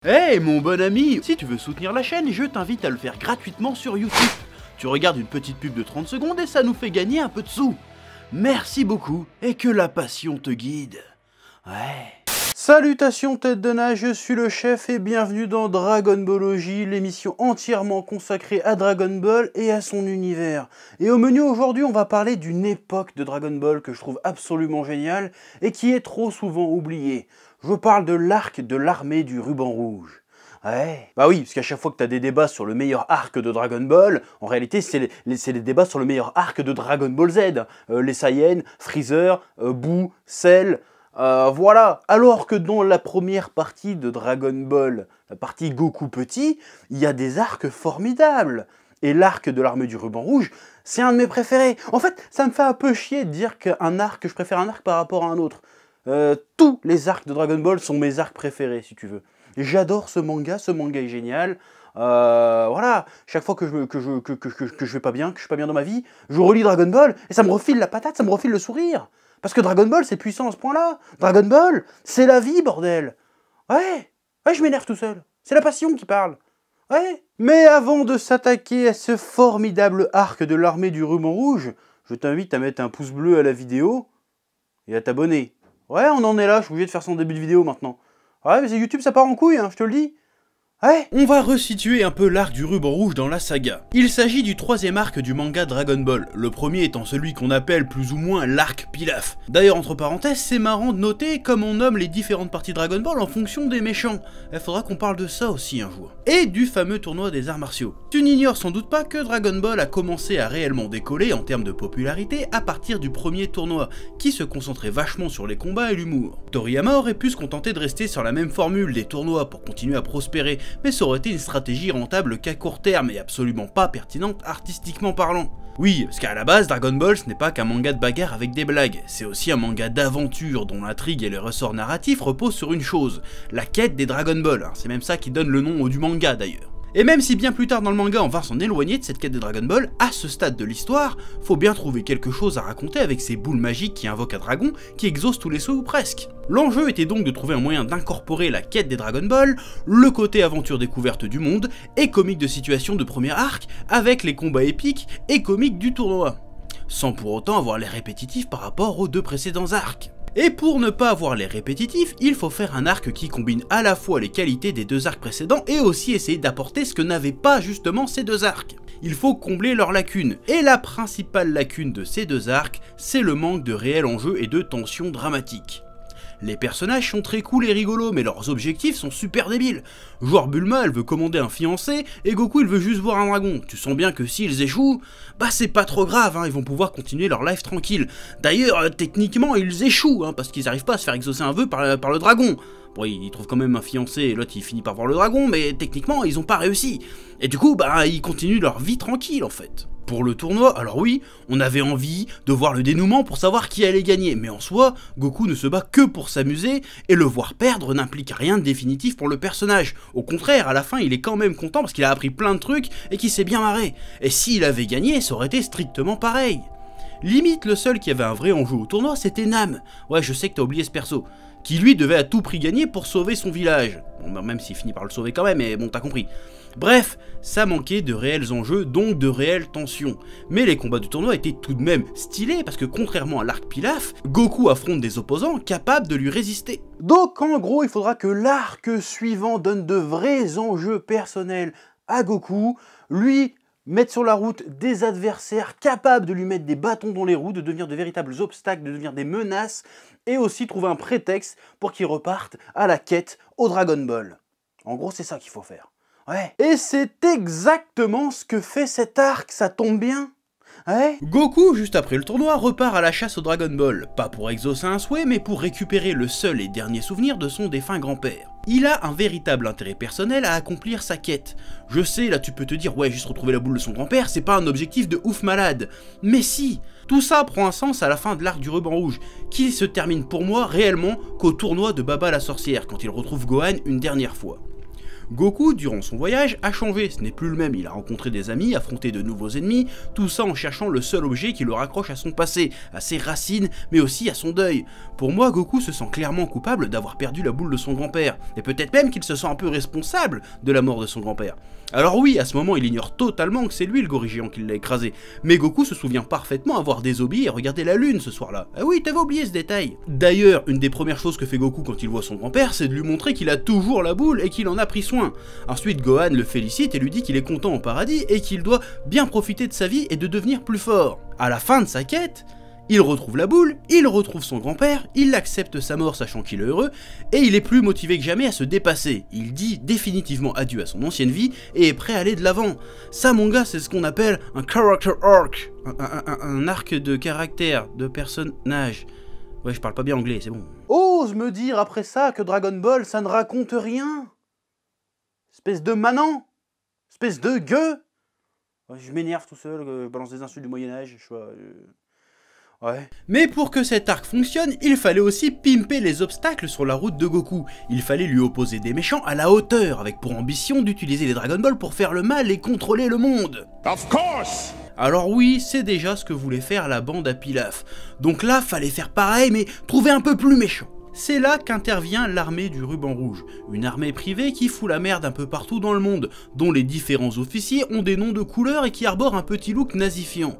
Hey mon bon ami, si tu veux soutenir la chaîne, je t'invite à le faire gratuitement sur YouTube. Tu regardes une petite pub de 30 secondes et ça nous fait gagner un peu de sous. Merci beaucoup et que la passion te guide. Ouais. Salutations tête de nage, je suis le chef et bienvenue dans Dragon Ballologie, l'émission entièrement consacrée à Dragon Ball et à son univers. Et au menu aujourd'hui, on va parler d'une époque de Dragon Ball que je trouve absolument géniale et qui est trop souvent oubliée. Je parle de l'arc de l'armée du ruban rouge. Ouais. Bah oui, parce qu'à chaque fois que tu as des débats sur le meilleur arc de Dragon Ball, en réalité c'est les débats sur le meilleur arc de Dragon Ball Z. Les Saiyans, Freezer, Boo, Cell, voilà. Alors que dans la première partie de Dragon Ball, la partie Goku petit, il y a des arcs formidables. Et l'arc de l'armée du ruban rouge, c'est un de mes préférés. En fait, ça me fait un peu chier de dire que je préfère un arc par rapport à un autre. Tous les arcs de Dragon Ball sont mes arcs préférés, si tu veux. J'adore ce manga est génial. Voilà, chaque fois que je vais pas bien, que je suis pas bien dans ma vie, je relis Dragon Ball et ça me refile la patate, ça me refile le sourire. Parce que Dragon Ball, c'est puissant à ce point-là. Dragon Ball, c'est la vie, bordel. Ouais, je m'énerve tout seul. C'est la passion qui parle. Ouais. Mais avant de s'attaquer à ce formidable arc de l'armée du ruban rouge, je t'invite à mettre un pouce bleu à la vidéo et à t'abonner. Ouais, on en est là, je suis obligé de faire son début de vidéo maintenant. Ouais, mais c'est YouTube, ça part en couille, hein, je te le dis. Ouais. On va resituer un peu l'arc du ruban rouge dans la saga. Il s'agit du troisième arc du manga Dragon Ball, le premier étant celui qu'on appelle plus ou moins l'arc Pilaf. D'ailleurs, entre parenthèses, c'est marrant de noter comme on nomme les différentes parties de Dragon Ball en fonction des méchants. Il faudra qu'on parle de ça aussi un jour. Et du fameux tournoi des arts martiaux. Tu n'ignores sans doute pas que Dragon Ball a commencé à réellement décoller en termes de popularité à partir du premier tournoi, qui se concentrait vachement sur les combats et l'humour. Toriyama aurait pu se contenter de rester sur la même formule des tournois pour continuer à prospérer, mais ça aurait été une stratégie rentable qu'à court terme et absolument pas pertinente artistiquement parlant. Oui, parce qu'à la base, Dragon Ball ce n'est pas qu'un manga de bagarre avec des blagues, c'est aussi un manga d'aventure dont l'intrigue et le ressort narratif reposent sur une chose, la quête des Dragon Ball, c'est même ça qui donne le nom du manga d'ailleurs. Et même si bien plus tard dans le manga on va s'en éloigner de cette quête de Dragon Ball, à ce stade de l'histoire, faut bien trouver quelque chose à raconter avec ces boules magiques qui invoquent un dragon qui exauce tous les souhaits ou presque. L'enjeu était donc de trouver un moyen d'incorporer la quête des Dragon Ball, le côté aventure découverte du monde, et comique de situation de premier arc, avec les combats épiques et comiques du tournoi. Sans pour autant avoir l'air répétitif par rapport aux deux précédents arcs. Et pour ne pas avoir les répétitifs, il faut faire un arc qui combine à la fois les qualités des deux arcs précédents et aussi essayer d'apporter ce que n'avaient pas justement ces deux arcs. Il faut combler leurs lacunes. Et la principale lacune de ces deux arcs, c'est le manque de réel enjeu et de tension dramatique. Les personnages sont très cool et rigolos, mais leurs objectifs sont super débiles. Genre Bulma, elle veut commander un fiancé, et Goku, il veut juste voir un dragon. Tu sens bien que s'ils échouent, bah c'est pas trop grave, ils vont pouvoir continuer leur life tranquille. D'ailleurs, techniquement, ils échouent, parce qu'ils arrivent pas à se faire exaucer un vœu par le dragon. Bon, ils trouvent quand même un fiancé, et l'autre il finit par voir le dragon, mais techniquement, ils ont pas réussi. Et du coup, bah ils continuent leur vie tranquille en fait. Pour le tournoi, alors oui, on avait envie de voir le dénouement pour savoir qui allait gagner, mais en soi, Goku ne se bat que pour s'amuser, et le voir perdre n'implique rien de définitif pour le personnage. Au contraire, à la fin, il est quand même content parce qu'il a appris plein de trucs et qu'il s'est bien marré. Et s'il avait gagné, ça aurait été strictement pareil. Limite, le seul qui avait un vrai enjeu au tournoi, c'était Nam. Ouais, je sais que t'as oublié ce perso. Qui lui devait à tout prix gagner pour sauver son village. Bon, bah, même s'il finit par le sauver quand même, mais bon, t'as compris. Bref, ça manquait de réels enjeux, donc de réelles tensions. Mais les combats du tournoi étaient tout de même stylés, parce que contrairement à l'arc Pilaf, Goku affronte des opposants capables de lui résister. Donc en gros, il faudra que l'arc suivant donne de vrais enjeux personnels à Goku, lui mettre sur la route des adversaires capables de lui mettre des bâtons dans les roues, de devenir de véritables obstacles, de devenir des menaces, et aussi trouver un prétexte pour qu'il reparte à la quête au Dragon Ball. En gros, c'est ça qu'il faut faire. Ouais. Et c'est exactement ce que fait cet arc, ça tombe bien. Ouais. Goku, juste après le tournoi, repart à la chasse au Dragon Ball, pas pour exaucer un souhait, mais pour récupérer le seul et dernier souvenir de son défunt grand-père. Il a un véritable intérêt personnel à accomplir sa quête. Je sais, là tu peux te dire, ouais, juste retrouver la boule de son grand-père, c'est pas un objectif de ouf malade. Mais si, tout ça prend un sens à la fin de l'arc du ruban rouge, qui se termine pour moi réellement qu'au tournoi de Baba la sorcière, quand il retrouve Gohan une dernière fois. Goku, durant son voyage, a changé, ce n'est plus le même, il a rencontré des amis, affronté de nouveaux ennemis, tout ça en cherchant le seul objet qui le raccroche à son passé, à ses racines, mais aussi à son deuil. Pour moi, Goku se sent clairement coupable d'avoir perdu la boule de son grand-père, et peut-être même qu'il se sent un peu responsable de la mort de son grand-père. Alors oui, à ce moment, il ignore totalement que c'est lui le gorille géant qui l'a écrasé, mais Goku se souvient parfaitement avoir désobéi et regarder la lune ce soir-là. Ah oui, t'avais oublié ce détail. D'ailleurs, une des premières choses que fait Goku quand il voit son grand-père, c'est de lui montrer qu'il a toujours la boule et qu'il en a pris soin. Ensuite, Gohan le félicite et lui dit qu'il est content au paradis et qu'il doit bien profiter de sa vie et de devenir plus fort. À la fin de sa quête, il retrouve la boule, il retrouve son grand-père, il accepte sa mort sachant qu'il est heureux, et il est plus motivé que jamais à se dépasser. Il dit définitivement adieu à son ancienne vie et est prêt à aller de l'avant. Ça mon gars, c'est ce qu'on appelle un character arc, un arc de caractère, de personnage. Ouais, je parle pas bien anglais, c'est bon. Ose me dire après ça que Dragon Ball ça ne raconte rien? Espèce de manant? Espèce de gueux? Je m'énerve tout seul, je balance des insultes du Moyen-Âge, Ouais. Mais pour que cet arc fonctionne, il fallait aussi pimper les obstacles sur la route de Goku. Il fallait lui opposer des méchants à la hauteur, avec pour ambition d'utiliser les Dragon Ball pour faire le mal et contrôler le monde. Of course! Alors oui, c'est déjà ce que voulait faire la bande à Pilaf. Donc là, fallait faire pareil, mais trouver un peu plus méchant. C'est là qu'intervient l'armée du ruban rouge, une armée privée qui fout la merde un peu partout dans le monde, dont les différents officiers ont des noms de couleurs et qui arborent un petit look nazifiant.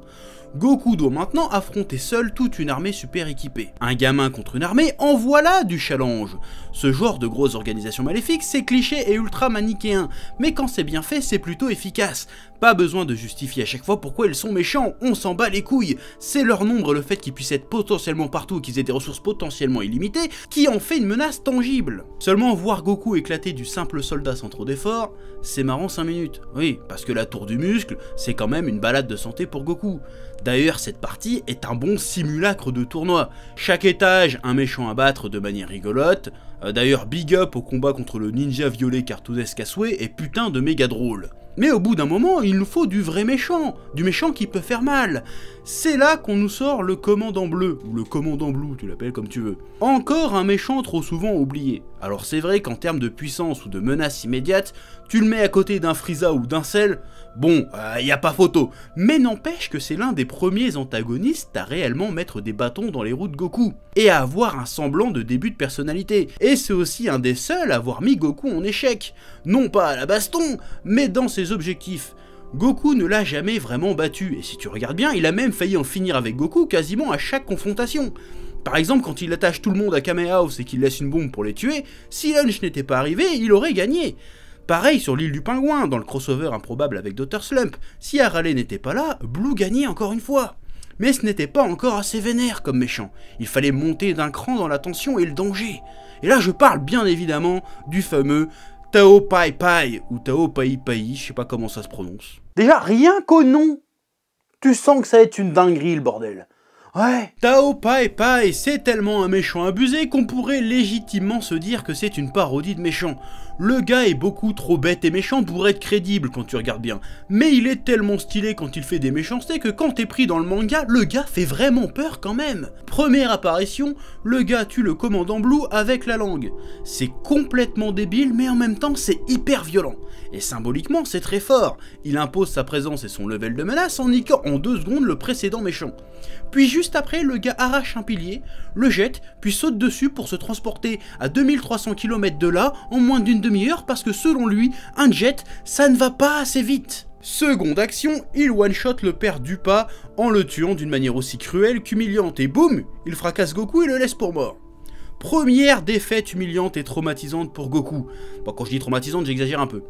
Goku doit maintenant affronter seul toute une armée super équipée. Un gamin contre une armée, en voilà du challenge. Ce genre de grosse organisation maléfique, c'est cliché et ultra manichéen, mais quand c'est bien fait, c'est plutôt efficace. Pas besoin de justifier à chaque fois pourquoi ils sont méchants, on s'en bat les couilles. C'est leur nombre et le fait qu'ils puissent être potentiellement partout et qu'ils aient des ressources potentiellement illimitées qui en fait une menace tangible. Seulement voir Goku éclater du simple soldat sans trop d'efforts, c'est marrant 5 minutes. Oui, parce que la tour du muscle, c'est quand même une balade de santé pour Goku. D'ailleurs, cette partie est un bon simulacre de tournoi. Chaque étage, un méchant à battre de manière rigolote. D'ailleurs, big up au combat contre le ninja violet cartoonesque à souhait et putain de méga drôle. Mais au bout d'un moment, il nous faut du vrai méchant, du méchant qui peut faire mal. C'est là qu'on nous sort le commandant bleu, ou le commandant blue, tu l'appelles comme tu veux. Encore un méchant trop souvent oublié. Alors c'est vrai qu'en termes de puissance ou de menace immédiate, tu le mets à côté d'un Frieza ou d'un Cell, bon, y a pas photo. Mais n'empêche que c'est l'un des premiers antagonistes à réellement mettre des bâtons dans les roues de Goku, et à avoir un semblant de début de personnalité. Et c'est aussi un des seuls à avoir mis Goku en échec. Non pas à la baston, mais dans ses objectifs. Goku ne l'a jamais vraiment battu, et si tu regardes bien, il a même failli en finir avec Goku quasiment à chaque confrontation. Par exemple, quand il attache tout le monde à Kamehameha et qu'il laisse une bombe pour les tuer, si Lunch n'était pas arrivé, il aurait gagné. Pareil sur l'île du Pingouin, dans le crossover improbable avec Dr. Slump, si Arale n'était pas là, Blue gagnait encore une fois. Mais ce n'était pas encore assez vénère comme méchant, il fallait monter d'un cran dans la tension et le danger. Et là je parle bien évidemment du fameux Tao Pai Pai, ou Tao Pai Pai, je sais pas comment ça se prononce. Déjà, rien qu'au nom, tu sens que ça va être une dinguerie le bordel. Ouais, Tao Pai Pai, c'est tellement un méchant abusé qu'on pourrait légitimement se dire que c'est une parodie de méchant. Le gars est beaucoup trop bête et méchant pour être crédible quand tu regardes bien, mais il est tellement stylé quand il fait des méchancetés que quand t'es pris dans le manga, le gars fait vraiment peur quand même. Première apparition, le gars tue le commandant Blue avec la langue. C'est complètement débile, mais en même temps c'est hyper violent. Et symboliquement c'est très fort, il impose sa présence et son level de menace en niquant en 2 secondes le précédent méchant. Puis juste après, le gars arrache un pilier, le jette, puis saute dessus pour se transporter à 2300 km de là en moins d'une demi-heure parce que selon lui, un jet, ça ne va pas assez vite. Seconde action, il one-shot le père Dupa en le tuant d'une manière aussi cruelle qu'humiliante et boum, il fracasse Goku et le laisse pour mort. Première défaite humiliante et traumatisante pour Goku. Bon, quand je dis traumatisante, j'exagère un peu.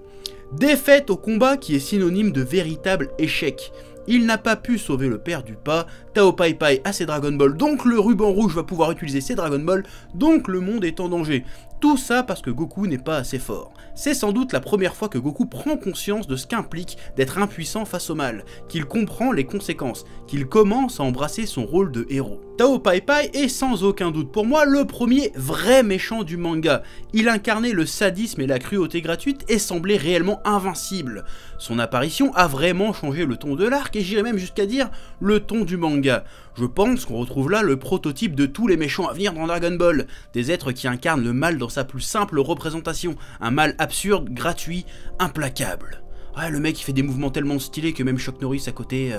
Défaite au combat qui est synonyme de véritable échec. Il n'a pas pu sauver le père du pas, Tao Pai Pai a ses Dragon Ball, donc le ruban rouge va pouvoir utiliser ses Dragon Ball, donc le monde est en danger. Tout ça parce que Goku n'est pas assez fort. C'est sans doute la première fois que Goku prend conscience de ce qu'implique d'être impuissant face au mal, qu'il comprend les conséquences, qu'il commence à embrasser son rôle de héros. Tao Pai Pai est sans aucun doute pour moi le premier vrai méchant du manga. Il incarnait le sadisme et la cruauté gratuite et semblait réellement invincible. Son apparition a vraiment changé le ton de l'arc et j'irais même jusqu'à dire le ton du manga. manga. Je pense qu'on retrouve là le prototype de tous les méchants à venir dans Dragon Ball, des êtres qui incarnent le mal dans sa plus simple représentation, un mal absurde, gratuit, implacable. Ouais, le mec il fait des mouvements tellement stylés que même Chuck Norris à côté,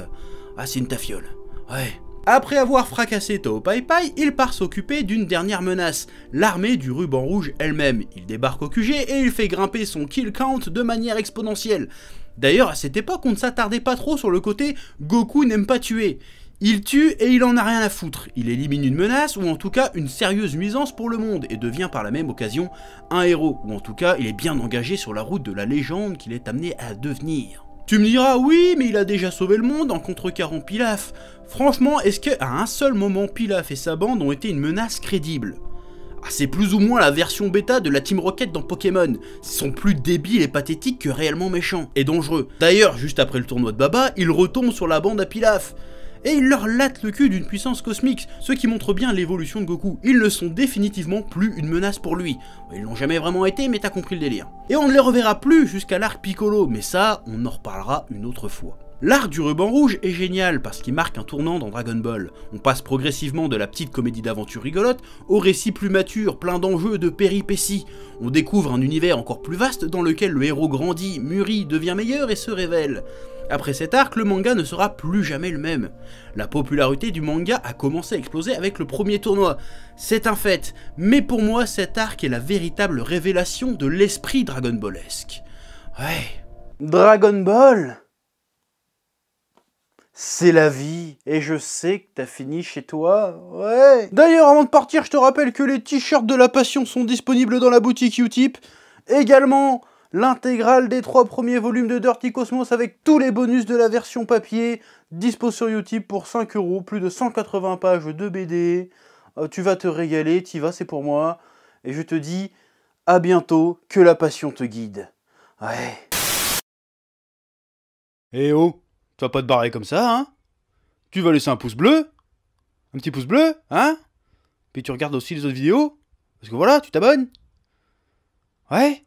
c'est une tafiole. Ouais. Après avoir fracassé Tao Pai Pai, il part s'occuper d'une dernière menace, l'armée du ruban rouge elle-même. Il débarque au QG et il fait grimper son kill count de manière exponentielle. D'ailleurs, à cette époque, on ne s'attardait pas trop sur le côté Goku n'aime pas tuer. Il tue et il en a rien à foutre. Il élimine une menace ou en tout cas une sérieuse nuisance pour le monde et devient par la même occasion un héros, ou en tout cas il est bien engagé sur la route de la légende qu'il est amené à devenir. Tu me diras, oui, mais il a déjà sauvé le monde en contrecarrant Pilaf. Franchement, est-ce qu'à un seul moment, Pilaf et sa bande ont été une menace crédible? C'est plus ou moins la version bêta de la Team Rocket dans Pokémon. Ils sont plus débiles et pathétiques que réellement méchants et dangereux. D'ailleurs, juste après le tournoi de Baba, ils retombent sur la bande à Pilaf. Et ils leur latent le cul d'une puissance cosmique, ce qui montre bien l'évolution de Goku. Ils ne sont définitivement plus une menace pour lui. Ils l'ont jamais vraiment été, mais t'as compris le délire. Et on ne les reverra plus jusqu'à l'arc Piccolo, mais ça, on en reparlera une autre fois. L'arc du ruban rouge est génial parce qu'il marque un tournant dans Dragon Ball. On passe progressivement de la petite comédie d'aventure rigolote au récit plus mature, plein d'enjeux, de péripéties. On découvre un univers encore plus vaste dans lequel le héros grandit, mûrit, devient meilleur et se révèle. Après cet arc, le manga ne sera plus jamais le même. La popularité du manga a commencé à exploser avec le premier tournoi. C'est un fait, mais pour moi cet arc est la véritable révélation de l'esprit Dragon Ballesque. Ouais. Dragon Ball, c'est la vie, et je sais que t'as fini chez toi, ouais. D'ailleurs, avant de partir, je te rappelle que les t-shirts de la passion sont disponibles dans la boutique Utip. Également, l'intégrale des 3 premiers volumes de Dirty Cosmos avec tous les bonus de la version papier, dispo sur Utip pour 5 €, plus de 180 pages de BD. Tu vas te régaler, t'y vas, c'est pour moi. Et je te dis, à bientôt, que la passion te guide. Ouais. Eh oh, tu vas pas te barrer comme ça, hein? Tu vas laisser un pouce bleu? Un petit pouce bleu, hein? Puis tu regardes aussi les autres vidéos? Parce que voilà, tu t'abonnes? Ouais?